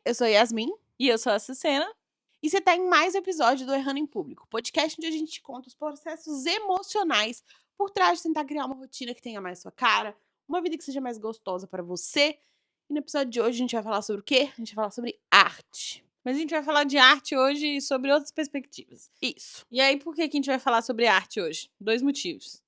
eu sou Yasmin. E eu sou a Sucena. E você tá em mais um episódio do Errando em Público, podcast onde a gente conta os processos emocionais por trás de tentar criar uma rotina que tenha mais sua cara, uma vida que seja mais gostosa pra você. E no episódio de hoje a gente vai falar sobre o quê? A gente vai falar sobre arte. Mas a gente vai falar de arte hoje e sobre outras perspectivas. Isso. E aí, por que a gente vai falar sobre arte hoje? 2 motivos.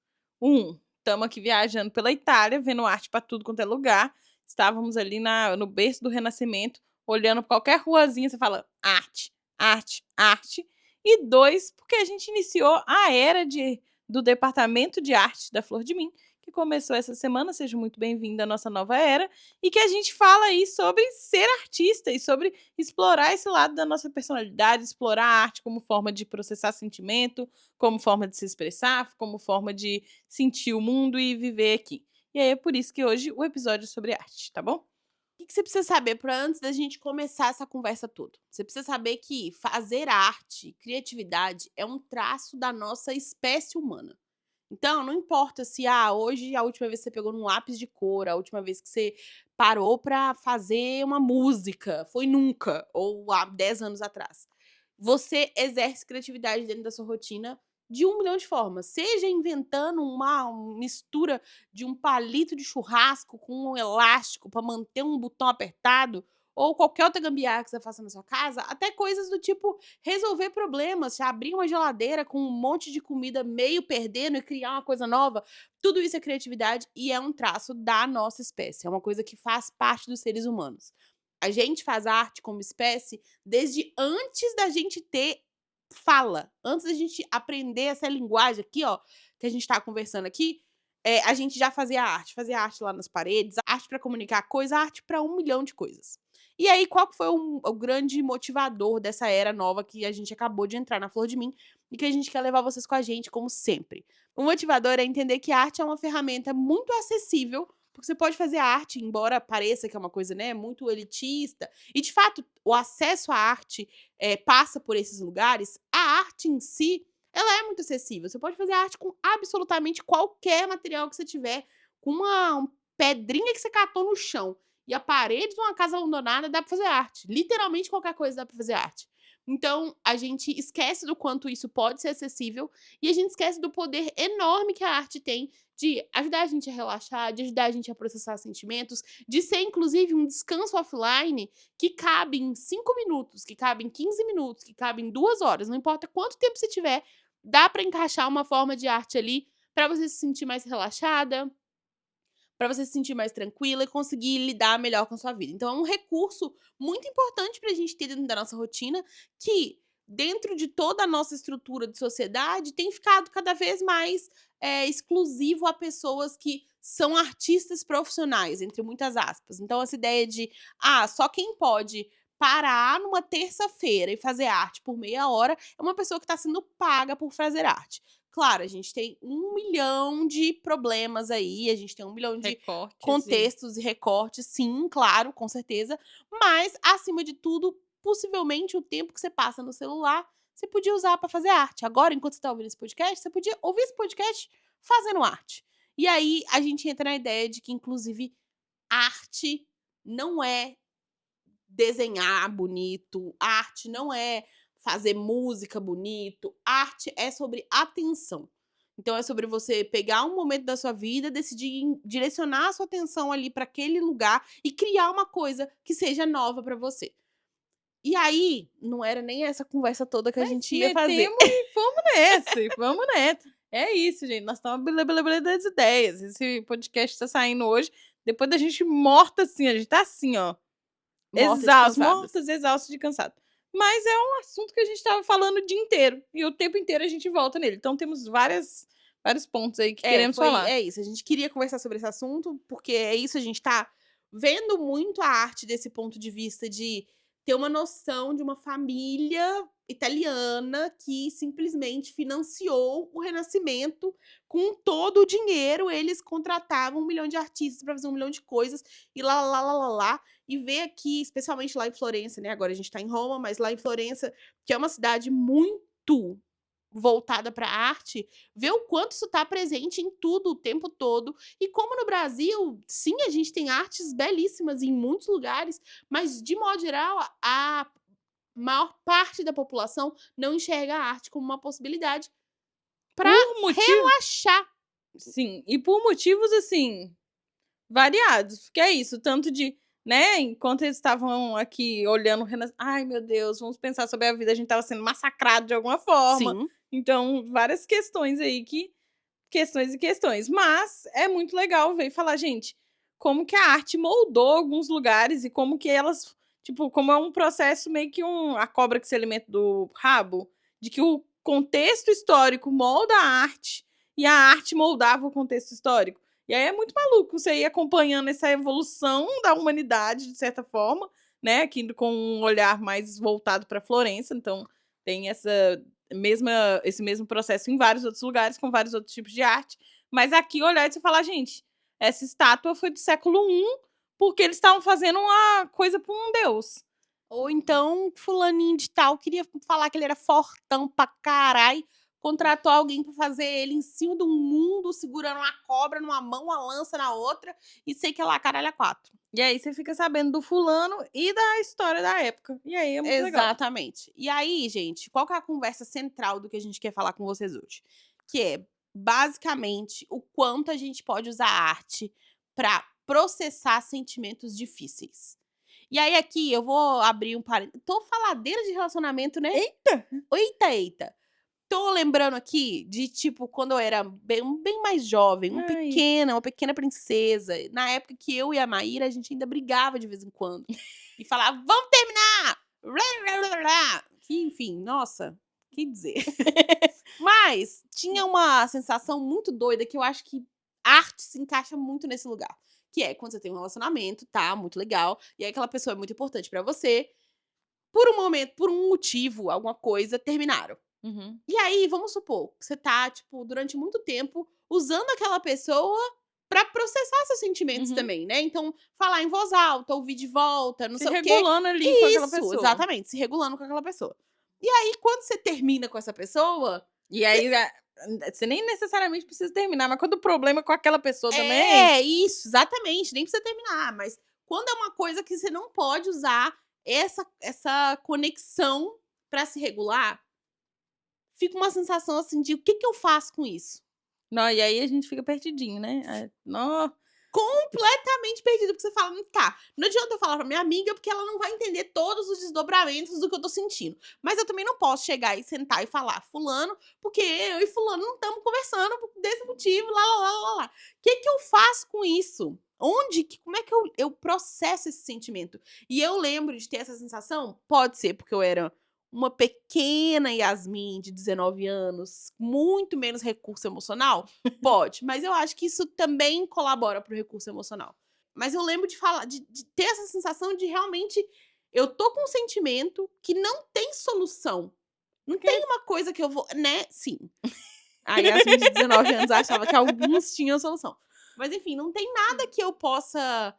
Estamos aqui viajando pela Itália, vendo arte pra tudo quanto é lugar. Estávamos ali no berço do Renascimento, olhando pra qualquer ruazinha, você fala arte, arte, arte. E 2, porque a gente iniciou a era do Departamento de Arte da Flor de Mim, que começou essa semana. Seja muito bem-vindo à nossa nova era. E que a gente fala aí sobre ser artista e sobre explorar esse lado da nossa personalidade, explorar a arte como forma de processar sentimento, como forma de se expressar, como forma de sentir o mundo e viver aqui. E aí é por isso que hoje o episódio é sobre arte, tá bom? O que você precisa saber para antes da gente começar essa conversa toda? Você precisa saber que fazer arte, criatividade, é um traço da nossa espécie humana. Então, não importa se hoje a última vez que você pegou num lápis de cor, a última vez que você parou pra fazer uma música, foi nunca, ou há 10 anos atrás. Você exerce criatividade dentro da sua rotina de 1 milhão de formas. Seja inventando uma mistura de um palito de churrasco com um elástico pra manter um botão apertado, ou qualquer outra gambiarra que você faça na sua casa, até coisas do tipo resolver problemas, abrir uma geladeira com um monte de comida meio perdendo e criar uma coisa nova. Tudo isso é criatividade e é um traço da nossa espécie, é uma coisa que faz parte dos seres humanos. A gente faz arte como espécie desde antes da gente ter fala, antes da gente aprender essa linguagem aqui, ó, que a gente tá conversando aqui. A gente já fazia arte lá nas paredes, arte pra comunicar coisa, arte pra 1 milhão de coisas. E aí, qual que foi o grande motivador dessa era nova que a gente acabou de entrar na Flor de Mim e que a gente quer levar vocês com a gente, como sempre? O motivador é entender que a arte é uma ferramenta muito acessível, porque você pode fazer arte, embora pareça que é uma coisa, né, muito elitista, e de fato o acesso à arte passa por esses lugares. A arte em si, ela é muito acessível. Você pode fazer arte com absolutamente qualquer material que você tiver, com uma pedrinha que você catou no chão e a parede de uma casa abandonada, dá pra fazer arte. Literalmente qualquer coisa dá pra fazer arte. Então, a gente esquece do quanto isso pode ser acessível e a gente esquece do poder enorme que a arte tem de ajudar a gente a relaxar, de ajudar a gente a processar sentimentos, de ser inclusive um descanso offline que cabe em 5 minutos, que cabe em 15 minutos, que cabe em 2 horas, não importa quanto tempo você tiver, dá pra encaixar uma forma de arte ali pra você se sentir mais relaxada, pra você se sentir mais tranquila e conseguir lidar melhor com a sua vida. Então é um recurso muito importante pra gente ter dentro da nossa rotina, que dentro de toda a nossa estrutura de sociedade tem ficado cada vez mais exclusivo a pessoas que são artistas profissionais, entre muitas aspas. Então essa ideia de, só quem pode parar numa terça-feira e fazer arte por meia hora é uma pessoa que está sendo paga por fazer arte. Claro, a gente tem 1 milhão de problemas aí, a gente tem 1 milhão de Recortes contextos e recortes, sim, claro, com certeza. Mas, acima de tudo, possivelmente o tempo que você passa no celular, você podia usar para fazer arte. Agora, enquanto você tá ouvindo esse podcast, você podia ouvir esse podcast fazendo arte. E aí, a gente entra na ideia de que, inclusive, arte não é desenhar bonito, arte não é fazer música bonito, arte é sobre atenção. Então é sobre você pegar um momento da sua vida, decidir direcionar a sua atenção ali para aquele lugar e criar uma coisa que seja nova para você. E aí, não era nem essa conversa toda que a gente ia fazer. metemos e fomos nessa, e vamos nessa. É isso, gente. Nós estamos das ideias. Esse podcast tá saindo hoje, depois da gente morta assim, a gente tá assim, ó. Mortas de cansadas. Mortas, exaustas de cansado. Mas é um assunto que a gente tava falando o dia inteiro. E o tempo inteiro a gente volta nele. Então temos vários pontos aí que queremos falar. É isso, a gente queria conversar sobre esse assunto, porque é isso, a gente tá vendo muito a arte desse ponto de vista de ter uma noção de uma família italiana que simplesmente financiou o Renascimento com todo o dinheiro. Eles contratavam 1 milhão de artistas para fazer 1 milhão de coisas e lá. E ver aqui, especialmente lá em Florença, né? Agora a gente tá em Roma, mas lá em Florença, que é uma cidade muito voltada para arte, ver o quanto isso está presente em tudo o tempo todo. E como no Brasil, sim, a gente tem artes belíssimas em muitos lugares, mas de modo geral, a maior parte da população não enxerga a arte como uma possibilidade para Por motivo... relaxar. Sim, e por motivos, assim, variados. Porque é isso, tanto de, né, enquanto eles estavam aqui olhando, ai meu Deus, vamos pensar sobre a vida, a gente estava sendo massacrado de alguma forma. Sim. Então, várias questões aí que... Questões e questões. Mas é muito legal ver e falar, gente, como que a arte moldou alguns lugares e como que elas... Tipo, como é um processo meio que a cobra que se alimenta do rabo, de que o contexto histórico molda a arte e a arte moldava o contexto histórico. E aí é muito maluco você ir acompanhando essa evolução da humanidade, de certa forma, né? Aqui com um olhar mais voltado para Florença. Então, tem esse mesmo processo em vários outros lugares, com vários outros tipos de arte. Mas aqui olhar e você falar, gente, essa estátua foi do século I, porque eles estavam fazendo uma coisa para um deus. Ou então, fulaninho de tal queria falar que ele era fortão pra caralho, contratou alguém pra fazer ele em cima do mundo, segurando uma cobra numa mão, uma lança na outra, e sei que lá, caralho, a quatro. E aí você fica sabendo do fulano e da história da época. E aí é muito legal. Exatamente. E aí, gente, qual que é a conversa central do que a gente quer falar com vocês hoje? Que é, basicamente, o quanto a gente pode usar a arte pra processar sentimentos difíceis. E aí, aqui, eu vou abrir um parênteses. Tô faladeira de relacionamento, né? Eita! Eita. Tô lembrando aqui de, tipo, quando eu era bem mais jovem, uma pequena princesa. Na época que eu e a Maíra, a gente ainda brigava de vez em quando. E falava, vamos terminar! Que, enfim, nossa, que dizer. Mas tinha uma sensação muito doida que eu acho que arte se encaixa muito nesse lugar. Que é quando você tem um relacionamento, tá, muito legal. E aí aquela pessoa é muito importante pra você. Por um momento, por um motivo, alguma coisa, terminaram. Uhum. E aí, vamos supor, que você tá, tipo, durante muito tempo usando aquela pessoa pra processar seus sentimentos também, né? Então, falar em voz alta, ouvir de volta, não Se sei o quê. regulando ali com aquela Isso, pessoa. exatamente, se regulando com aquela pessoa. E aí, quando você termina com essa pessoa, E aí, você nem necessariamente precisa terminar, mas quando o problema é com aquela pessoa também... é isso, exatamente, nem precisa terminar, mas quando é uma coisa que você não pode usar essa conexão pra se regular, fica uma sensação assim de o que eu faço com isso? Não, e aí a gente fica perdidinho, né? Completamente perdido, porque você fala, tá, não adianta eu falar pra minha amiga, porque ela não vai entender todos os desdobramentos do que eu tô sentindo. Mas eu também não posso chegar e sentar e falar, fulano, porque eu e fulano não estamos conversando desse motivo, lá. O que eu faço com isso? Como é que eu processo esse sentimento? E eu lembro de ter essa sensação, pode ser porque eu era uma pequena Yasmin de 19 anos, muito menos recurso emocional? Pode, mas eu acho que isso também colabora pro recurso emocional. Mas eu lembro de falar, de ter essa sensação de realmente eu tô com um sentimento que não tem solução. Não tem uma coisa que eu vou, né? Sim. A Yasmin de 19 anos achava que alguns tinham solução. Mas enfim, não tem nada que eu possa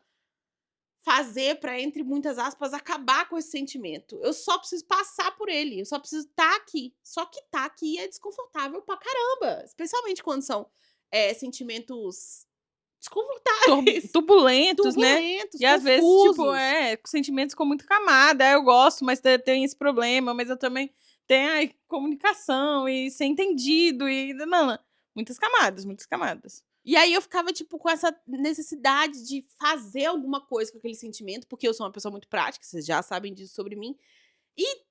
fazer pra, entre muitas aspas, acabar com esse sentimento. Eu só preciso passar por ele, eu só preciso estar aqui. Só que estar aqui é desconfortável pra caramba, especialmente quando são sentimentos desconfortáveis, Turbulentos, né? turbulentos, E às vezes, tipo, confusos. sentimentos com muita camada. Eu gosto, mas tem esse problema, mas eu também tenho a comunicação e ser entendido e... Não, muitas camadas, muitas camadas. E aí eu ficava, tipo, com essa necessidade de fazer alguma coisa com aquele sentimento, porque eu sou uma pessoa muito prática, vocês já sabem disso sobre mim. E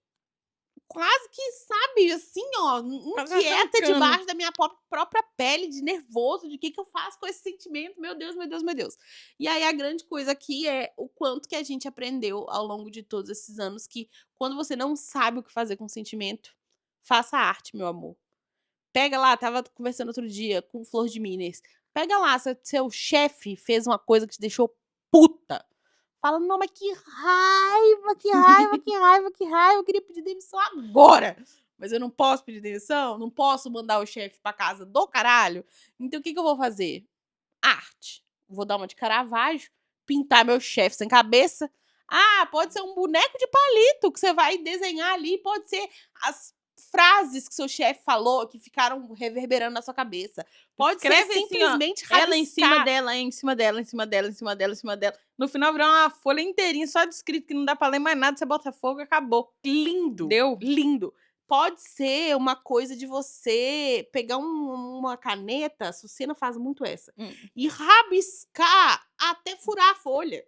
quase que, sabe, assim, ó, inquieta debaixo da minha própria pele, de nervoso, de o que eu faço com esse sentimento, meu Deus. E aí a grande coisa aqui é o quanto que a gente aprendeu ao longo de todos esses anos que quando você não sabe o que fazer com o sentimento, faça arte, meu amor. Pega lá, tava conversando outro dia com Flor de Minas. Pega lá, seu chefe fez uma coisa que te deixou puta. Fala, não, mas que raiva, eu queria pedir demissão agora. Mas eu não posso pedir demissão, não posso mandar o chefe pra casa do caralho. Então o que eu vou fazer? Arte. Vou dar uma de Caravaggio, pintar meu chefe sem cabeça. Ah, pode ser um boneco de palito que você vai desenhar ali, pode ser as frases que seu chefe falou que ficaram reverberando na sua cabeça. Pode Escreve ser assim, ó, simplesmente ela em cima rabiscar. dela, em cima dela, em cima dela, em cima dela, em cima dela. No final virou uma folha inteirinha só de escrito que não dá pra ler mais nada, você bota fogo e acabou. Lindo, Deu? lindo. Pode ser uma coisa de você pegar uma caneta, a Sucena faz muito essa, e rabiscar até furar a folha.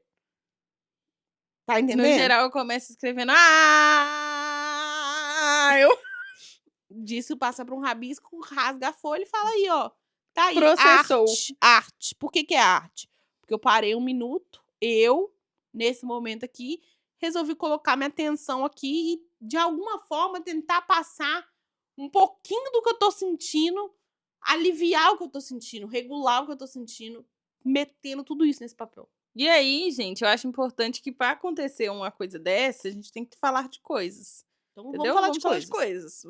Tá No entendendo? geral, eu começo escrevendo. Ah! Eu Disso passa pra um rabisco, rasga a folha e fala aí, ó. Tá aí, processou. arte, arte. Por que que é arte? Porque eu parei 1 minuto, nesse momento aqui, resolvi colocar minha atenção aqui e, de alguma forma, tentar passar um pouquinho do que eu tô sentindo, aliviar o que eu tô sentindo, regular o que eu tô sentindo, metendo tudo isso nesse papel. E aí, gente, eu acho importante que para acontecer uma coisa dessa, a gente tem que falar de coisas. Então Entendeu? vamos falar de coisas. coisas.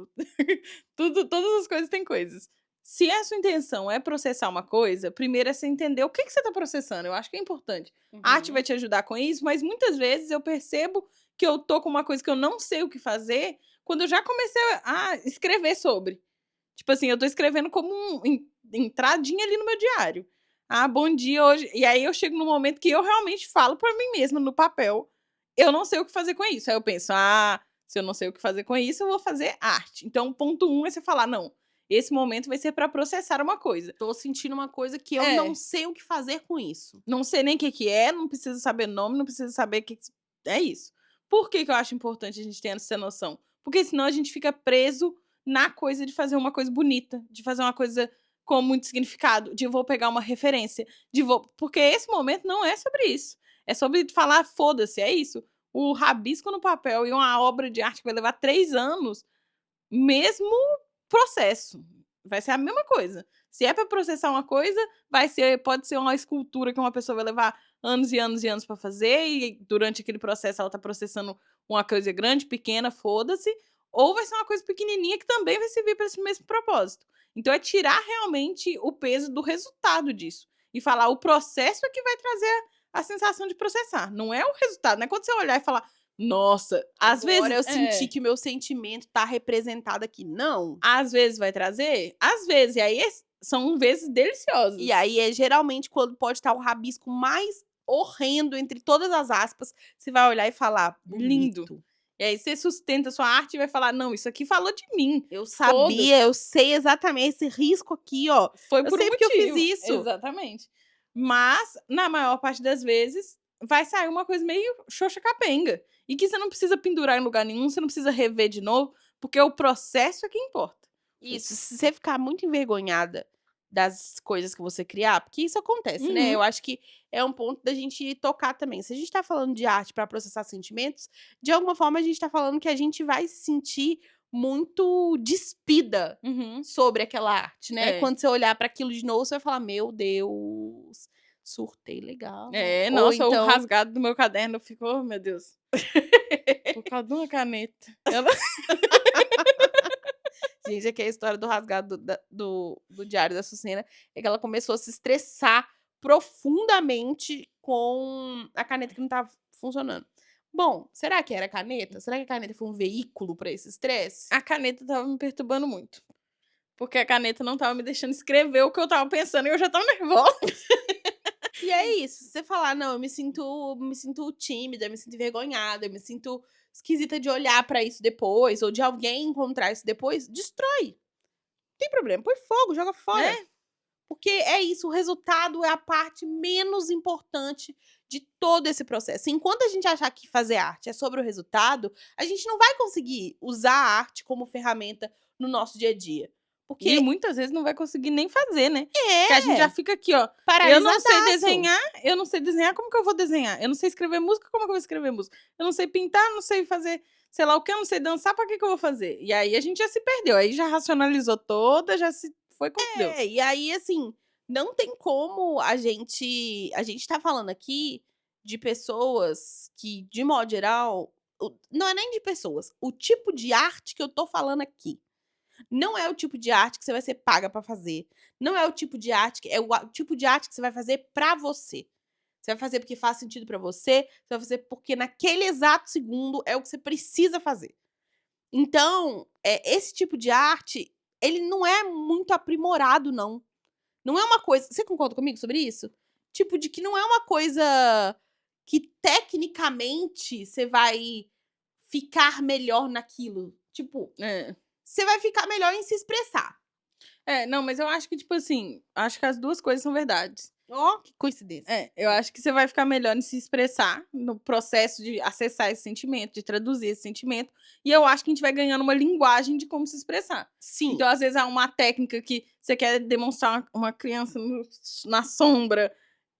Todas as coisas têm coisas. Se a sua intenção é processar uma coisa, primeiro é você entender o que você está processando. Eu acho que é importante. A arte vai te ajudar com isso, mas muitas vezes eu percebo que eu tô com uma coisa que eu não sei o que fazer quando eu já comecei a escrever sobre. Tipo assim, eu tô escrevendo como entradinha ali no meu diário. Ah, bom dia hoje. E aí eu chego no momento que eu realmente falo pra mim mesma no papel. Eu não sei o que fazer com isso. Aí eu penso, se eu não sei o que fazer com isso, eu vou fazer arte. Então, ponto 1 é você falar, não, esse momento vai ser pra processar uma coisa. Tô sentindo uma coisa que eu É. não sei o que fazer com isso. Não sei nem o que é, não preciso saber nome, não preciso saber o que. É isso. Por que eu acho importante a gente ter essa noção? Porque senão a gente fica preso na coisa de fazer uma coisa bonita, de fazer uma coisa com muito significado, de vou pegar uma referência, porque esse momento não é sobre isso. É sobre falar, foda-se, é isso. O rabisco no papel e uma obra de arte que vai levar 3 anos, mesmo processo. Vai ser a mesma coisa. Se é para processar uma coisa, pode ser uma escultura que uma pessoa vai levar anos e anos e anos para fazer, e durante aquele processo ela tá processando uma coisa grande, pequena, foda-se, ou vai ser uma coisa pequenininha que também vai servir para esse mesmo propósito. Então é tirar realmente o peso do resultado disso e falar o processo é que vai trazer a sensação de processar, não é o resultado, não é quando você olhar e falar, nossa, às Agora vezes eu senti que meu sentimento tá representado aqui. Não. às vezes vai trazer, às vezes, e aí são vezes deliciosas. E aí é geralmente quando pode estar o rabisco mais horrendo entre todas as aspas, você vai olhar e falar, Lindo. bonito. E aí você sustenta a sua arte e vai falar, não, isso aqui falou de mim. Eu sabia, eu sei exatamente esse risco aqui, ó. Foi Eu por sei um porque eu motivo. fiz isso. Exatamente. Mas, na maior parte das vezes, vai sair uma coisa meio xoxa capenga. E que você não precisa pendurar em lugar nenhum, você não precisa rever de novo, porque o processo é que importa. Isso, se você ficar muito envergonhada das coisas que você criar, porque isso acontece, né? Uhum. Eu acho que é um ponto da gente tocar também. Se a gente tá falando de arte para processar sentimentos, de alguma forma a gente tá falando que a gente vai se sentir muito despida Uhum. sobre aquela arte, né? É. Quando você olhar para aquilo de novo, você vai falar: Meu Deus, surtei legal. É, Ou nossa, o então, rasgado do meu caderno ficou, meu Deus. Por causa de uma caneta. gente, aqui é a história do rasgado do diário da Sucena, é que ela começou a se estressar profundamente com a caneta que não estava funcionando. Bom, será que era a caneta? Será que a caneta foi um veículo para esse estresse? A caneta tava me perturbando muito. Porque a caneta não tava me deixando escrever o que eu tava pensando e eu já tava nervosa. E é isso, se você falar, não, eu me sinto tímida, eu me sinto envergonhada, eu me sinto esquisita de olhar para isso depois, ou de alguém encontrar isso depois, destrói. Não tem problema, põe fogo, joga fora. É. Porque é isso, o resultado é a parte menos importante de todo esse processo. Enquanto a gente achar que fazer arte é sobre o resultado, a gente não vai conseguir usar a arte como ferramenta no nosso dia a dia. E Porque muitas vezes não vai conseguir nem fazer, né? Porque a gente já fica aqui, ó. Eu não sei paralisadaço. desenhar, como que eu vou desenhar? Eu não sei escrever música, como que eu vou escrever música? Eu não sei pintar, não sei fazer, sei lá o que, eu não sei dançar, pra que eu vou fazer? E aí a gente já se perdeu, aí já racionalizou toda, já se foi com Deus. E aí, assim, não tem como a gente tá falando aqui de pessoas que, de modo geral, não é nem de pessoas, o tipo de arte que eu tô falando aqui. Não é o tipo de arte que você vai ser paga pra fazer. Não é o tipo de arte que o tipo de arte que você vai fazer pra você. Você vai fazer porque faz sentido pra você vai fazer porque naquele exato segundo é o que você precisa fazer. Então, esse tipo de arte, ele não é muito aprimorado, não. Não é uma coisa. Você concorda comigo sobre isso? Tipo, de que não é uma coisa que tecnicamente você vai ficar melhor naquilo. Tipo, É. você vai ficar melhor em se expressar. Não, mas eu acho que, tipo assim, acho que as duas coisas são verdades. Ó, que coincidência. Eu acho que você vai ficar melhor em se expressar no processo de acessar esse sentimento, de traduzir esse sentimento. E eu acho que a gente vai ganhando uma linguagem de como se expressar. Sim. Então, às vezes, há uma técnica que você quer demonstrar uma criança na sombra.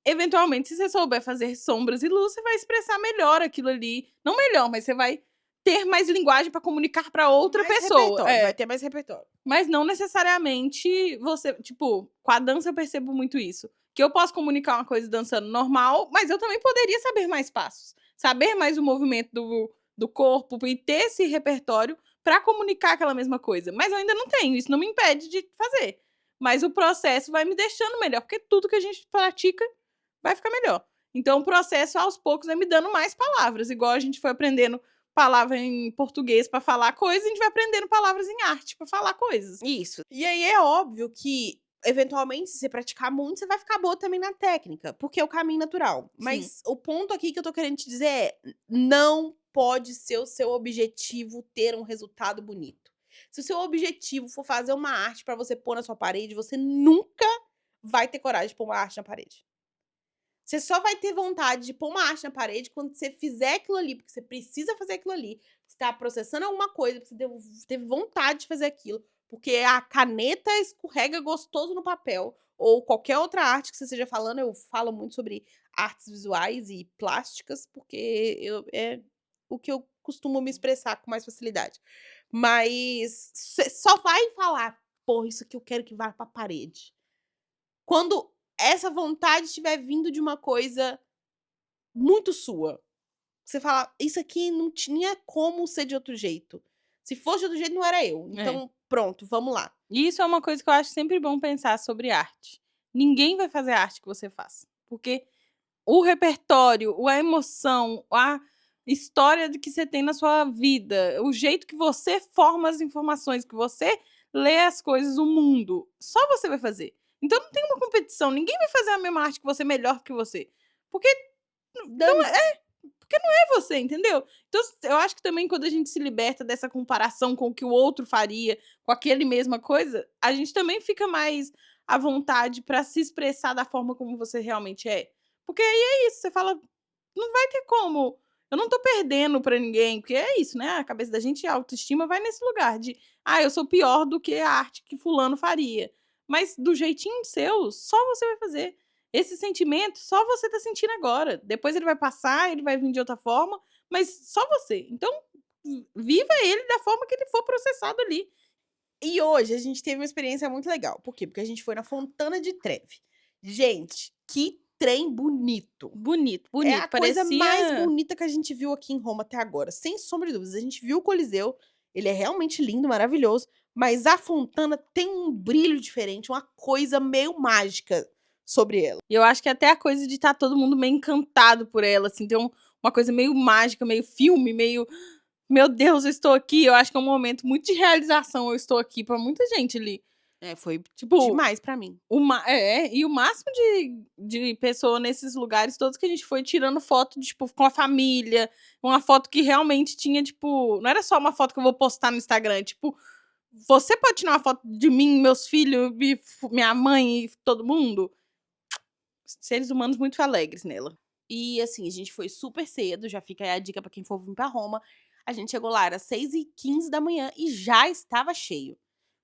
Eventualmente, se você souber fazer sombras e luz, você vai expressar melhor aquilo ali. Não melhor, mas você vai ter mais linguagem para comunicar para outra Mais pessoa. repertório, vai ter mais repertório. Mas não necessariamente você. Tipo, com a dança eu percebo muito isso. Que eu posso comunicar uma coisa dançando normal, mas eu também poderia saber mais passos. Saber mais o movimento do corpo e ter esse repertório para comunicar aquela mesma coisa. Mas eu ainda não tenho, isso não me impede de fazer. Mas o processo vai me deixando melhor, porque tudo que a gente pratica vai ficar melhor. Então o processo, aos poucos, vai me dando mais palavras. Igual a gente foi aprendendo palavra em português para falar coisas, a gente vai aprendendo palavras em arte para falar coisas. Isso. E aí é óbvio que, eventualmente, se você praticar muito, você vai ficar boa também na técnica, porque é o caminho natural. Mas o ponto aqui que eu tô querendo te dizer é: não pode ser o seu objetivo ter um resultado bonito. Se o seu objetivo for fazer uma arte pra você pôr na sua parede, você nunca vai ter coragem de pôr uma arte na parede. Você só vai ter vontade de pôr uma arte na parede quando você fizer aquilo ali, porque você precisa fazer aquilo ali. Você tá processando alguma coisa, você teve vontade de fazer aquilo, porque a caneta escorrega gostoso no papel. Ou qualquer outra arte que você esteja falando. Eu falo muito sobre artes visuais e plásticas, porque é o que eu costumo me expressar com mais facilidade. Mas você só vai falar, pô, isso aqui eu quero que vá pra parede quando essa vontade estiver vindo de uma coisa muito sua. Você fala, isso aqui não tinha como ser de outro jeito. Se fosse de outro jeito, não era eu. Então, pronto, vamos lá. E isso é uma coisa que eu acho sempre bom pensar sobre arte. Ninguém vai fazer a arte que você faz. Porque o repertório, a emoção, a história que você tem na sua vida, o jeito que você forma as informações, que você lê as coisas, o mundo, só você vai fazer. Então não tem uma competição, ninguém vai fazer a mesma arte que você melhor que você. Porque não é você, entendeu? Então eu acho que também quando a gente se liberta dessa comparação com o que o outro faria, com aquele mesma coisa, a gente também fica mais à vontade pra se expressar da forma como você realmente é. Porque aí é isso, você fala, não vai ter como. Eu não tô perdendo pra ninguém, porque é isso, né? A cabeça da gente, a autoestima vai nesse lugar de, eu sou pior do que a arte que fulano faria. Mas do jeitinho seu, só você vai fazer. Esse sentimento, só você tá sentindo agora. Depois ele vai passar, ele vai vir de outra forma, mas só você. Então, viva ele da forma que ele for processado ali. E hoje a gente teve uma experiência muito legal. Por quê? Porque a gente foi na Fontana de Trevi. Gente, que trem bonito. Bonito. É a coisa mais bonita que a gente viu aqui em Roma até agora, sem sombra de dúvidas. A gente viu o Coliseu, ele é realmente lindo, maravilhoso, mas a Fontana tem um brilho diferente, uma coisa meio mágica sobre ela. E eu acho que até a coisa de estar todo mundo meio encantado por ela, assim, tem uma coisa meio mágica, meio filme, meio... Meu Deus, eu estou aqui. Eu acho que é um momento muito de realização. Eu estou aqui pra muita gente ali. Foi tipo demais pra mim. E o máximo de pessoa nesses lugares todos que a gente foi tirando foto, tipo, com a família. Uma foto que realmente tinha, tipo... Não era só uma foto que eu vou postar no Instagram. Tipo, você pode tirar uma foto de mim, meus filhos, minha mãe e todo mundo? Seres humanos muito alegres nela. E assim, a gente foi super cedo, já fica aí a dica pra quem for vir pra Roma. A gente chegou lá, era 6h15 da manhã e já estava cheio.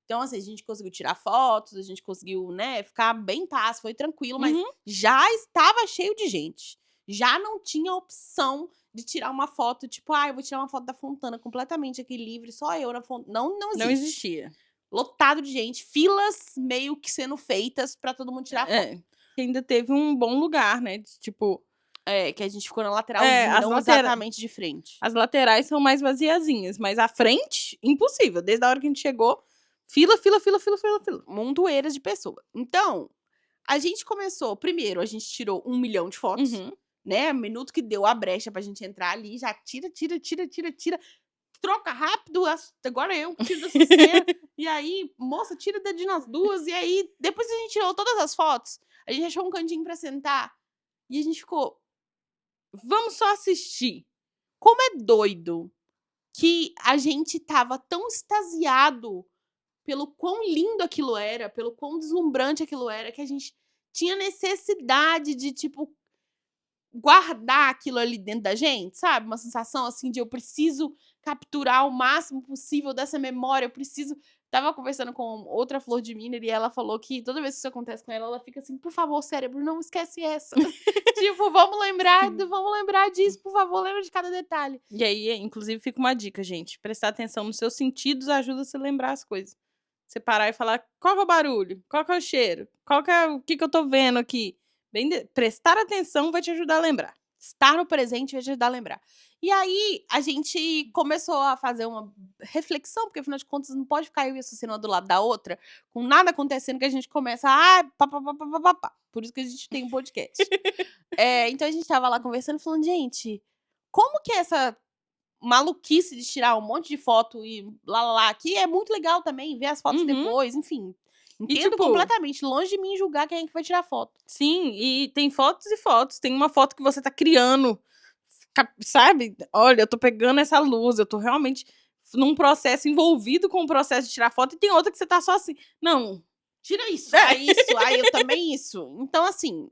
Então, assim, a gente conseguiu tirar fotos, a gente conseguiu, né, ficar bem em paz, foi tranquilo, mas já estava cheio de gente. Já não tinha opção de tirar uma foto, tipo, eu vou tirar uma foto da Fontana completamente aqui livre, só eu na Fontana. Não existe. Não existia. Lotado de gente, filas meio que sendo feitas pra todo mundo tirar foto. Ainda teve um bom lugar, né, tipo... que a gente ficou na lateralzinha, não exatamente de frente. As laterais são mais vaziazinhas, mas a frente, impossível. Desde a hora que a gente chegou, fila. Montoeiras de pessoas. Então, a gente começou... Primeiro, a gente tirou 1 milhão de fotos, né? Minuto que deu a brecha pra gente entrar ali, já tira. troca rápido, agora eu tiro dessa cena. E aí, moça, tira o dedinho nas duas. E aí, depois que a gente tirou todas as fotos, a gente achou um cantinho pra sentar. E a gente ficou, Vamos só assistir. como é doido que a gente tava tão extasiado pelo quão lindo aquilo era, pelo quão deslumbrante aquilo era, que a gente tinha necessidade de, tipo, guardar aquilo ali dentro da gente, sabe? Uma sensação assim de eu preciso capturar o máximo possível dessa memória, eu preciso. Tava conversando com outra Flor de Miner e ela falou que toda vez que isso acontece com ela, ela fica assim, por favor, cérebro, não esquece essa. Tipo, vamos lembrar disso, por favor, lembra de cada detalhe. E aí, inclusive, fica uma dica, gente. Prestar atenção nos seus sentidos ajuda você a lembrar as coisas. Você parar e falar, qual que é o barulho? Qual que é o cheiro? Qual que é o que eu tô vendo aqui? Prestar atenção vai te ajudar a lembrar. Estar no presente vai te ajudar a lembrar. E aí, a gente começou a fazer uma reflexão, porque afinal de contas não pode ficar eu e a Sucena do lado da outra, com nada acontecendo, que a gente começa pá, pá, pá, pá, pá, pá, pá. Por isso que a gente tem um podcast. Então a gente tava lá conversando, falando, gente, como que essa maluquice de tirar um monte de foto e lá, aqui é muito legal também, ver as fotos depois, enfim. Entendo tipo, completamente, longe de mim julgar quem é que vai tirar foto. Sim, e tem fotos e fotos. Tem uma foto que você tá criando, sabe? Olha, eu tô pegando essa luz, eu tô realmente num processo envolvido com o processo de tirar foto. E tem outra que você tá só assim, não, Tira isso, eu também isso. Então, assim,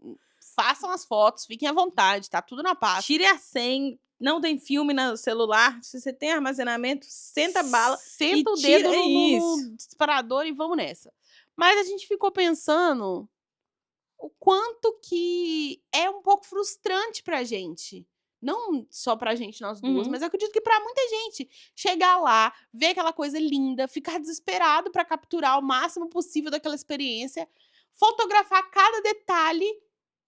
façam as fotos, fiquem à vontade, tá tudo na paz. tire a senha. Não tem filme no celular. Se você tem armazenamento, senta a bala. Senta e o dedo tira no disparador e vamos nessa. Mas a gente ficou pensando o quanto que é um pouco frustrante pra gente. Não só pra gente, nós duas, Uhum. mas eu acredito que pra muita gente. Chegar lá, ver aquela coisa linda, ficar desesperado pra capturar o máximo possível daquela experiência, fotografar cada detalhe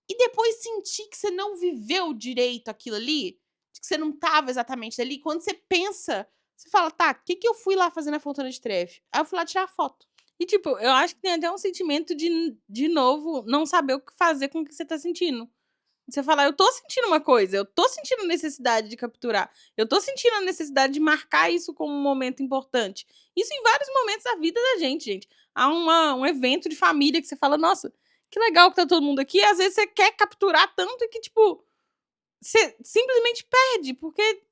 e depois sentir que você não viveu direito aquilo ali, de que você não tava exatamente ali. Quando você pensa, você fala, tá, o que eu fui lá fazer na Fontana de Trevi? Aí eu fui lá tirar foto. E, tipo, eu acho que tem até um sentimento de novo, não saber o que fazer com o que você tá sentindo. Você falar, eu tô sentindo uma coisa, eu tô sentindo necessidade de capturar, eu tô sentindo a necessidade de marcar isso como um momento importante. Isso em vários momentos da vida da gente. Há um evento de família que você fala, nossa, que legal que tá todo mundo aqui. E às vezes você quer capturar tanto que, tipo, você simplesmente perde, porque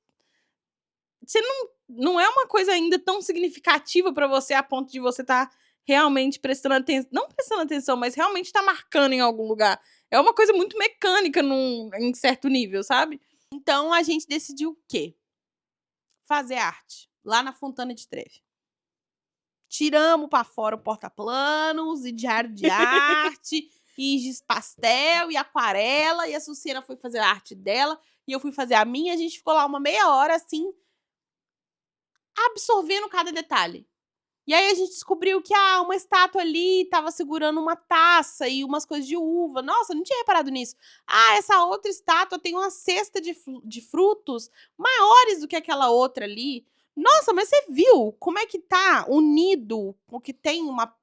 você não é uma coisa ainda tão significativa pra você a ponto de você tá realmente prestando atenção, não prestando atenção, mas realmente tá marcando em algum lugar. É uma coisa muito mecânica em certo nível, sabe? Então a gente decidiu o quê? Fazer arte lá na Fontana de Trevi. Tiramos pra fora o porta-planos e diário de arte, e giz pastel e aquarela, e a Sucena foi fazer a arte dela e eu fui fazer a minha. A gente ficou lá uma meia hora assim, absorvendo cada detalhe. E aí a gente descobriu que uma estátua ali tava segurando uma taça e umas coisas de uva. Nossa, eu não tinha reparado nisso. Essa outra estátua tem uma cesta de frutos maiores do que aquela outra ali. Nossa, mas você viu como é que tá unido, porque tem uma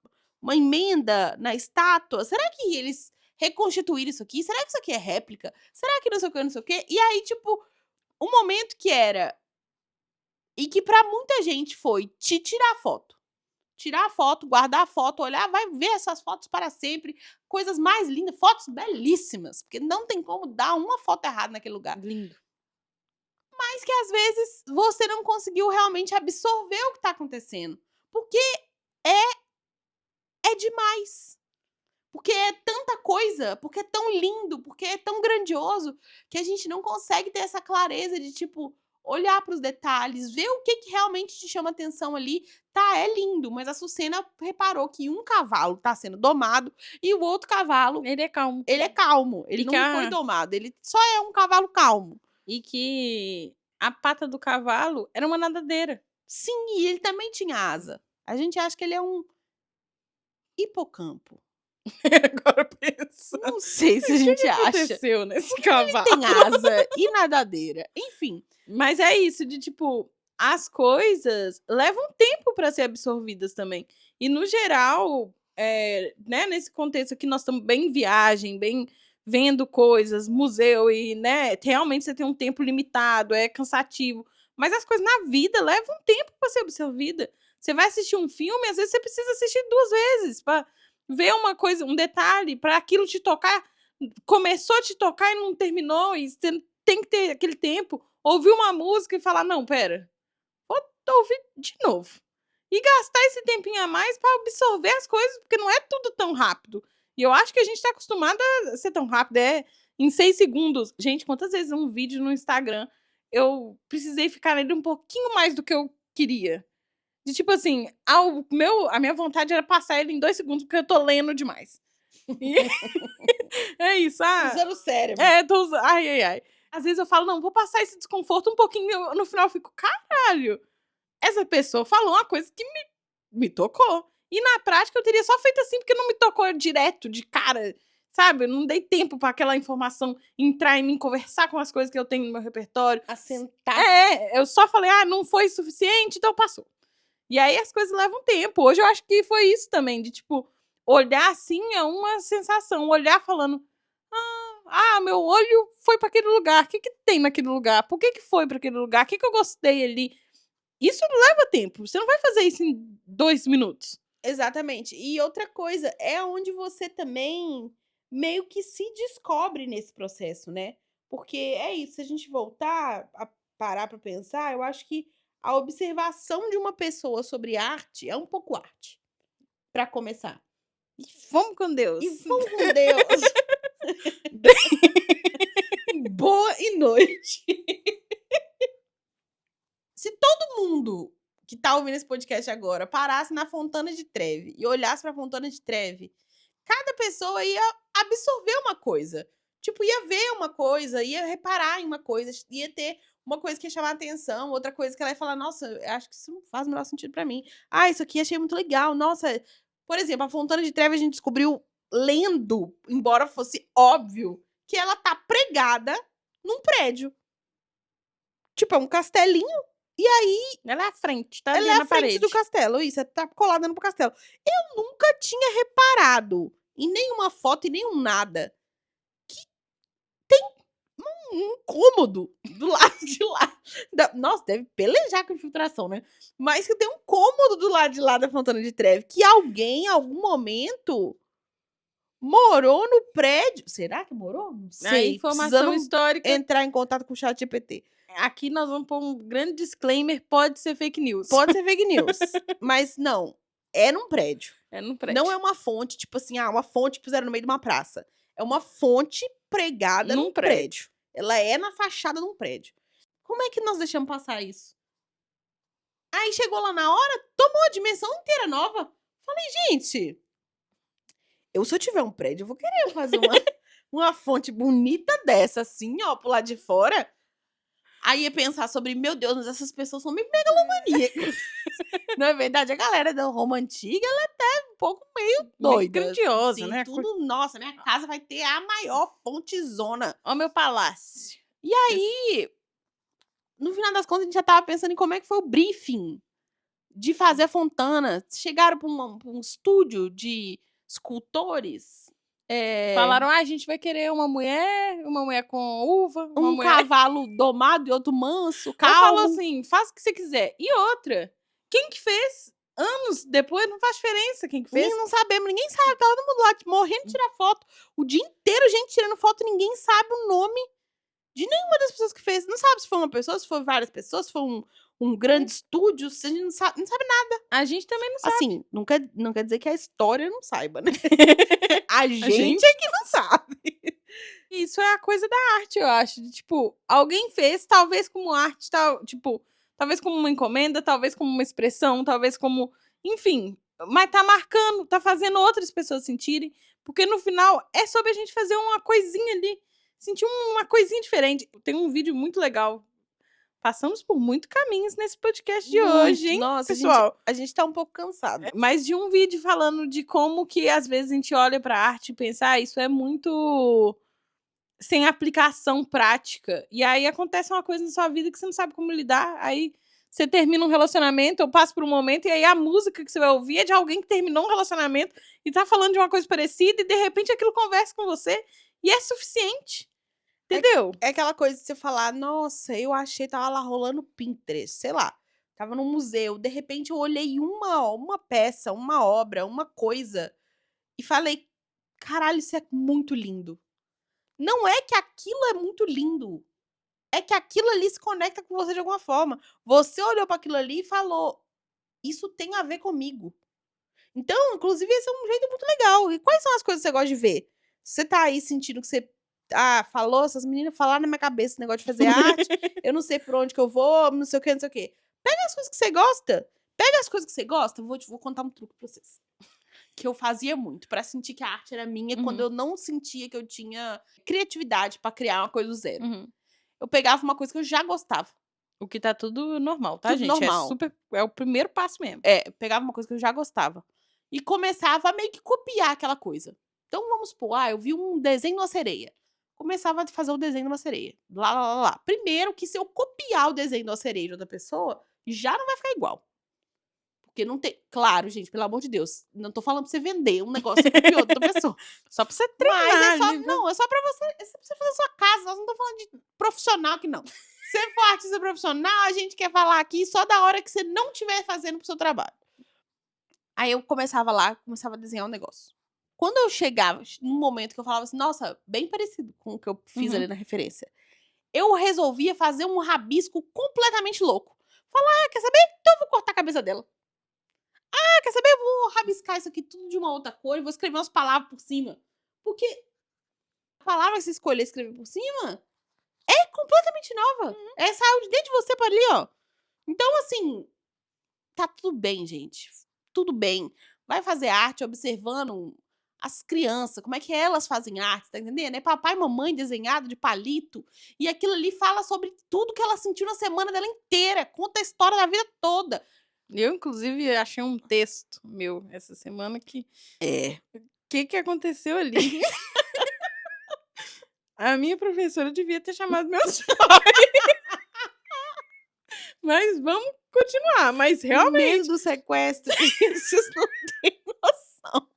emenda na estátua? Será que eles reconstituíram isso aqui? Será que isso aqui é réplica? Será que não sei o que, não sei o que? E aí, tipo, um momento que era... E que pra muita gente foi te tirar foto. Tirar a foto, guardar a foto, olhar, vai ver essas fotos para sempre. Coisas mais lindas, fotos belíssimas. Porque não tem como dar uma foto errada naquele lugar. Lindo. Mas que às vezes você não conseguiu realmente absorver o que está acontecendo. Porque é demais. Porque é tanta coisa, porque é tão lindo, porque é tão grandioso, que a gente não consegue ter essa clareza de, tipo, olhar para os detalhes, ver o que realmente te chama atenção ali. Tá, é lindo, mas a Sucena reparou que um cavalo tá sendo domado e o outro cavalo, Ele é calmo. ele é calmo. Ele E não que foi domado, ele só é um cavalo calmo. E que a pata do cavalo era uma nadadeira. Sim, e ele também tinha asa. A gente acha que ele é um hipocampo. Agora pensa. Não sei se a O gente que acha. aconteceu nesse cavalo? Tem asa e nadadeira. Enfim, Mas é isso, de tipo, as coisas levam tempo pra ser absorvidas também. E no geral, né, nesse contexto aqui, nós estamos bem em viagem, bem vendo coisas, museu, e né, realmente você tem um tempo limitado, é cansativo. Mas as coisas na vida levam um tempo pra ser absorvida. Você vai assistir um filme, às vezes você precisa assistir 2 vezes pra ver uma coisa, um detalhe, pra aquilo te tocar. Começou a te tocar e não terminou, e você tem que ter aquele tempo. Ouvir uma música e falar, não, pera, vou ouvir de novo. E gastar esse tempinho a mais pra absorver as coisas, porque não é tudo tão rápido. E eu acho que a gente tá acostumado a ser tão rápido, em 6 segundos. Gente, quantas vezes um vídeo no Instagram eu precisei ficar nele um pouquinho mais do que eu queria? De tipo assim, a minha vontade era passar ele em 2 segundos, porque eu tô lendo demais. E é isso, Usando o cérebro. tô usando. Ai, ai, ai. Às vezes eu falo, não, vou passar esse desconforto um pouquinho, no final eu fico, caralho, essa pessoa falou uma coisa que me tocou. E na prática eu teria só feito assim, porque não me tocou direto, de cara, sabe? Eu não dei tempo pra aquela informação entrar em mim, conversar com as coisas que eu tenho no meu repertório. Assentar. Eu só falei, não foi suficiente, então passou. E aí as coisas levam tempo. Hoje eu acho que foi isso também, de tipo, olhar assim é uma sensação. Olhar falando, meu olho foi pra aquele lugar. O que tem naquele lugar? Por que foi pra aquele lugar? O que eu gostei ali? Isso leva tempo. Você não vai fazer isso em 2 minutos. Exatamente. E outra coisa, é onde você também meio que se descobre nesse processo, né? Porque é isso, se a gente voltar a parar pra pensar, eu acho que a observação de uma pessoa sobre arte é um pouco arte, pra começar. E vamos com Deus. E vamos com Deus. Boa e noite. Se todo mundo que tá ouvindo esse podcast agora parasse na Fontana de Trevi e olhasse pra Fontana de Trevi, cada pessoa ia absorver uma coisa. Tipo, ia ver uma coisa, ia reparar em uma coisa, ia ter uma coisa que ia chamar a atenção, outra coisa que ela ia falar, nossa, eu acho que isso não faz o menor sentido pra mim. Isso aqui achei muito legal. Nossa, por exemplo, a Fontana de Trevi a gente descobriu lendo, embora fosse óbvio, que ela tá pregada num prédio. Tipo, é um castelinho. E aí, ela é à frente, tá ali ela é na à frente parede. do castelo, isso, tá colada no castelo. Eu nunca tinha reparado em nenhuma foto e nenhum nada que tem um incômodo do lado de lá. Nossa, deve pelejar com infiltração, né? Mas que tem um cômodo do lado de lá da Fontana de Trevi, que alguém, em algum momento, morou no prédio. Será que morou? Não A sei. informação Precisando histórica. entrar em contato com o chat GPT. Aqui nós vamos pôr um grande disclaimer, pode ser fake news. Pode ser fake news. Mas não, é num prédio. É no prédio. Não é uma fonte, tipo assim, uma fonte que puseram no meio de uma praça. É uma fonte pregada num prédio. Ela é na fachada de um prédio. Como é que nós deixamos passar isso? Aí chegou lá na hora, tomou a dimensão inteira nova. Falei, gente, se eu tiver um prédio, eu vou querer fazer uma fonte bonita dessa, assim, ó, pro lado de fora. Aí ia pensar sobre, meu Deus, mas essas pessoas são meio megalomaníacas. Não é verdade? A galera da Roma Antiga, ela é até um pouco meio doida. grandiosa, assim, né? Tudo, nossa, minha casa vai ter a maior fontezona. Ó, meu palácio. E aí, no final das contas, a gente já tava pensando em como é que foi o briefing de fazer a fontana. Chegaram pra um estúdio de escultores. Falaram, a gente vai querer uma mulher com uva, uma Um mulher... cavalo domado e outro manso, Ela falou calmo. assim, faz o que você quiser. E outra, quem que fez? Anos depois, não faz diferença quem que fez. Não sabemos, ninguém sabe. Tá todo mundo lá morrendo de tirar foto. O dia inteiro, gente tirando foto, ninguém sabe o nome de nenhuma das pessoas que fez. Não sabe se foi uma pessoa, se foi várias pessoas, se foi um grande estúdio. A gente não sabe nada. A gente também não sabe. Assim, não quer dizer que a história não saiba, né? A gente gente é que não sabe. Isso é a coisa da arte, eu acho. De, tipo, alguém fez, talvez como arte, tipo, talvez como uma encomenda, talvez como uma expressão, talvez como... Enfim, mas tá marcando, tá fazendo outras pessoas sentirem. Porque no final é sobre a gente fazer uma coisinha ali. Sentir uma coisinha diferente. Tem um vídeo muito legal. Passamos por muitos caminhos nesse podcast de hoje, hein, Nossa, pessoal? a gente tá um pouco cansado. Mas de um vídeo falando de como que às vezes a gente olha pra arte e pensa, isso é muito sem aplicação prática. E aí acontece uma coisa na sua vida que você não sabe como lidar. Aí você termina um relacionamento, ou passa por um momento, e aí a música que você vai ouvir é de alguém que terminou um relacionamento e tá falando de uma coisa parecida, e de repente aquilo conversa com você, e é suficiente. Entendeu? É aquela coisa de você falar, nossa, eu achei, tava lá rolando Pinterest, sei lá. Tava no museu, de repente eu olhei uma peça, uma obra, uma coisa e falei, caralho, isso é muito lindo. Não é que aquilo é muito lindo, é que aquilo ali se conecta com você de alguma forma. Você olhou para aquilo ali e falou, isso tem a ver comigo. Então, inclusive, esse é um jeito muito legal. E quais são as coisas que você gosta de ver? Você tá aí sentindo que você falou, essas meninas falaram na minha cabeça esse negócio de fazer arte, eu não sei por onde que eu vou, não sei o que, não sei o que. Pega as coisas que você gosta. Pega as coisas que você gosta. Vou contar um truque pra vocês. Que eu fazia muito, pra sentir que a arte era minha, quando eu não sentia que eu tinha criatividade pra criar uma coisa do zero. Uhum. Eu pegava uma coisa que eu já gostava. O que tá tudo normal, tá, Tudo gente? normal. É o primeiro passo mesmo. Pegava uma coisa que eu já gostava. E começava a meio que copiar aquela coisa. Então, vamos supor, eu vi um desenho de uma sereia. Começava a fazer o desenho de uma sereia. Lá, lá, lá, lá. Primeiro que se eu copiar o desenho de uma sereia de outra pessoa, já não vai ficar igual. Porque não tem... Claro, gente, pelo amor de Deus. Não tô falando pra você vender um negócio que você copiou de outra pessoa. Só pra você Mas treinar. é só... ali, né? Não, é só pra você... É só pra você fazer a sua casa. Nós não estamos falando de profissional aqui, não. Se você for artista profissional, a gente quer falar aqui só da hora que você não estiver fazendo pro seu trabalho. Aí eu começava lá, começava a desenhar um negócio. Quando eu chegava num momento que eu falava assim, nossa, bem parecido com o que eu fiz ali na referência, eu resolvia fazer um rabisco completamente louco. Falar, quer saber? Então eu vou cortar a cabeça dela. Quer saber? Eu vou rabiscar isso aqui tudo de uma outra cor e vou escrever umas palavras por cima. Porque a palavra que você escolher escrever por cima é completamente nova. Saiu de dentro de você para ali, ó. Então, assim, tá tudo bem, gente. Tudo bem. Vai fazer arte observando as crianças, como é que elas fazem arte, tá entendendo? É papai e mamãe desenhado de palito. E aquilo ali fala sobre tudo que ela sentiu na semana dela inteira. Conta a história da vida toda. Eu, inclusive, achei um texto meu essa semana que... O que aconteceu ali? A minha professora devia ter chamado meu pai. Mas vamos continuar. Mas O realmente... medo do sequestro. Vocês não têm noção.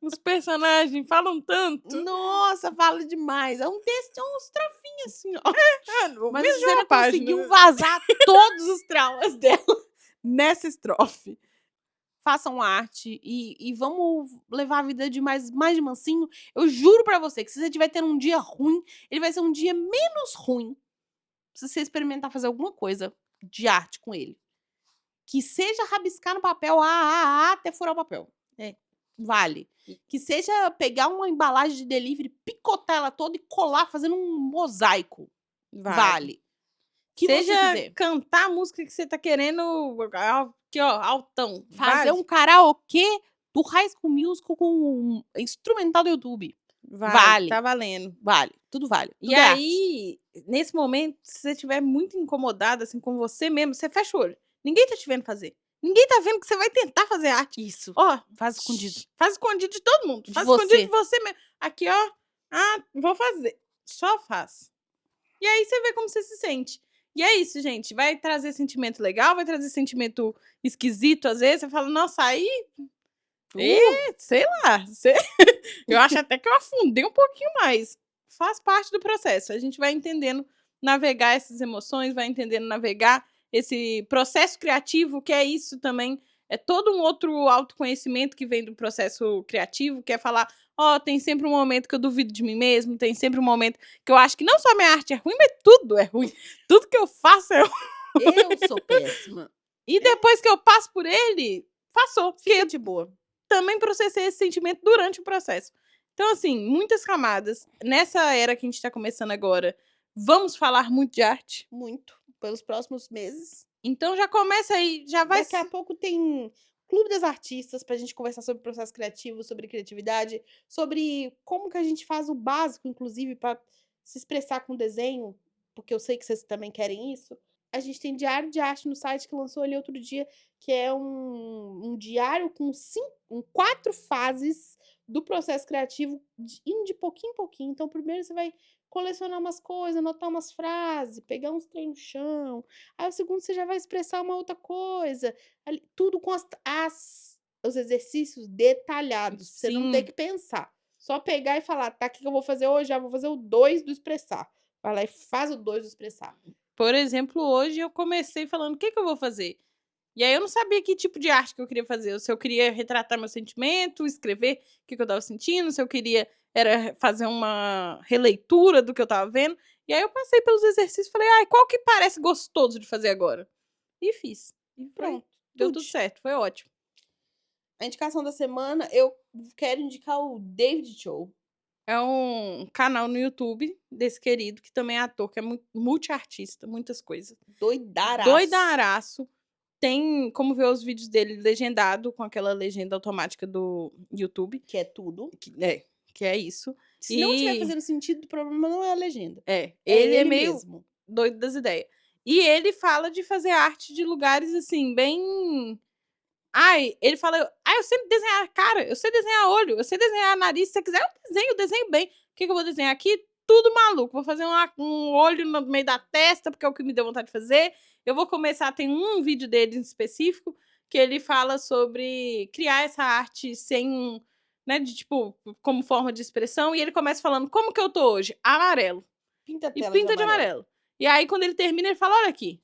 Os personagens falam tanto. Nossa, fala demais. É um texto, uns trafinhos assim, ó. Mas Menos de você uma já página, conseguiu né? vazar todos os traumas dela nessa estrofe. Façam arte e vamos levar a vida de mais de mansinho. Eu juro pra você que se você estiver tendo um dia ruim, ele vai ser um dia menos ruim se você experimentar fazer alguma coisa de arte com ele. Que seja rabiscar no papel, até furar o papel. Vale. Que seja pegar uma embalagem de delivery, picotar ela toda e colar fazendo um mosaico. Vale. Que você Seja quiser. cantar a música que você tá querendo, aqui ó, altão. Fazer Vale. um karaokê do High School Musical com um instrumental do YouTube. Vale. Tá valendo. Vale. Tudo vale. Tudo E é arte. aí, nesse momento, se você estiver muito incomodada assim com você mesmo, você fecha o olho. Ninguém tá te vendo fazer. Ninguém tá vendo que você vai tentar fazer arte. Isso. Ó, Faz escondido. faz escondido de todo mundo. De Faz você. escondido de você mesmo. Aqui, ó. Vou fazer. Só faz. E aí você vê como você se sente. E é isso, gente. Vai trazer sentimento legal, vai trazer sentimento esquisito às vezes. Você fala, nossa, aí... sei lá. Eu acho até que eu afundei um pouquinho mais. Faz parte do processo. A gente vai entendendo navegar essas emoções, vai entendendo navegar esse processo criativo, que é isso também. É todo um outro autoconhecimento que vem do processo criativo, que é falar, tem sempre um momento que eu duvido de mim mesmo, tem sempre um momento que eu acho que não só a minha arte é ruim, mas tudo é ruim. Tudo que eu faço é ruim. Eu sou péssima. E depois que eu passo por ele, passou. Fica de boa. Também processei esse sentimento durante o processo. Então, assim, muitas camadas. Nessa era que a gente tá começando agora, vamos falar muito de arte? Muito. Pelos próximos meses. Então já começa aí, já vai... Daqui a pouco tem Clube das Artistas pra gente conversar sobre processo criativo, sobre criatividade, sobre como que a gente faz o básico, inclusive, pra se expressar com desenho, porque eu sei que vocês também querem isso. A gente tem Diário de Arte no site que lançou ali outro dia, que é um diário com 4 fases do processo criativo, indo de pouquinho em pouquinho. Então, primeiro você vai colecionar umas coisas, anotar umas frases, pegar uns trem no chão. Aí, o segundo, você já vai expressar uma outra coisa. Tudo com os exercícios detalhados, pra você não ter Sim. que pensar. Só pegar e falar: "Tá, o que que eu vou fazer hoje? Ah, vou fazer o 2 do expressar". Vai lá e faz o 2 do expressar. Por exemplo, hoje eu comecei falando: "O que que eu vou fazer?". E aí eu não sabia que tipo de arte que eu queria fazer, se eu queria retratar meu sentimento, escrever o que que eu estava sentindo, se eu queria era fazer uma releitura do que eu estava vendo. E aí eu passei pelos exercícios e falei: "Ai, qual que parece gostoso de fazer agora?". E fiz. E Pronto, deu tudo. tudo certo, foi ótimo. A indicação da semana, eu quero indicar o David Cho. É um canal no YouTube desse querido, que também é ator, que é multiartista, muitas coisas. Doidaraço. Doidaraço. Tem como ver os vídeos dele legendado, com aquela legenda automática do YouTube, Que é tudo. que é isso. Se não estiver E fazendo sentido, o problema não é a legenda. É ele é ele meio mesmo. doido das ideias. E ele fala de fazer arte de lugares, assim, bem... Ai, ele fala: "Ai, eu sei desenhar cara, eu sei desenhar olho, eu sei desenhar nariz, se você quiser eu desenho bem. O que que eu vou desenhar aqui? Tudo maluco, vou fazer um olho no meio da testa, porque é o que me deu vontade de fazer". Eu vou começar, tem um vídeo dele em específico, que ele fala sobre criar essa arte sem, né, de tipo, como forma de expressão, e ele começa falando: "Como que eu tô hoje? Amarelo". Pinta a E tela de pinta de amarelo. amarelo. E aí quando ele termina, ele fala: "Olha aqui,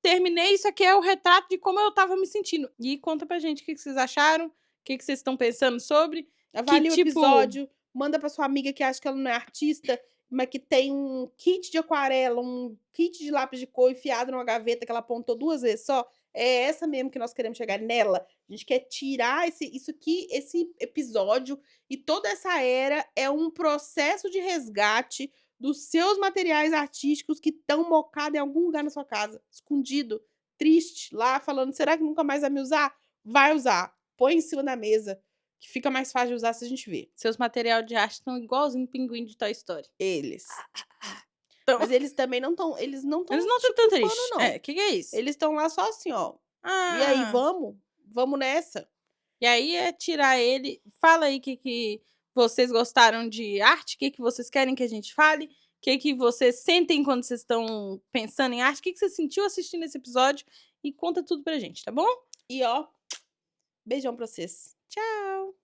terminei, isso aqui é o retrato de como eu estava me sentindo". E conta pra gente o que que vocês acharam, o que que vocês estão pensando sobre, que Avalie o tipo... episódio, manda pra sua amiga que acha que ela não é artista, mas que tem um kit de aquarela, um kit de lápis de cor enfiado numa gaveta que ela apontou 2 vezes só. É essa mesmo que nós queremos chegar, nela. A gente quer tirar isso aqui, esse episódio e toda essa era é um processo de resgate dos seus materiais artísticos que estão mocados em algum lugar na sua casa, escondido, triste, lá falando: "Será que nunca mais vai me usar?". Vai usar. Põe em cima da mesa. Que fica mais fácil de usar se a gente vê. Seus material de arte estão igualzinho o pinguim de Toy Story. Eles. Então, Mas eles também eles não eles estão não te estão tão culpando triste. não. Que é isso? Eles estão lá só assim, ó: "E aí, Ah, vamos? Vamos nessa?". e aí é tirar ele... Fala aí que vocês gostaram de arte, que vocês querem que a gente fale, que vocês sentem quando vocês estão pensando em arte, que você sentiu assistindo esse episódio, e conta tudo pra gente, tá bom? E ó, beijão pra vocês. Tchau.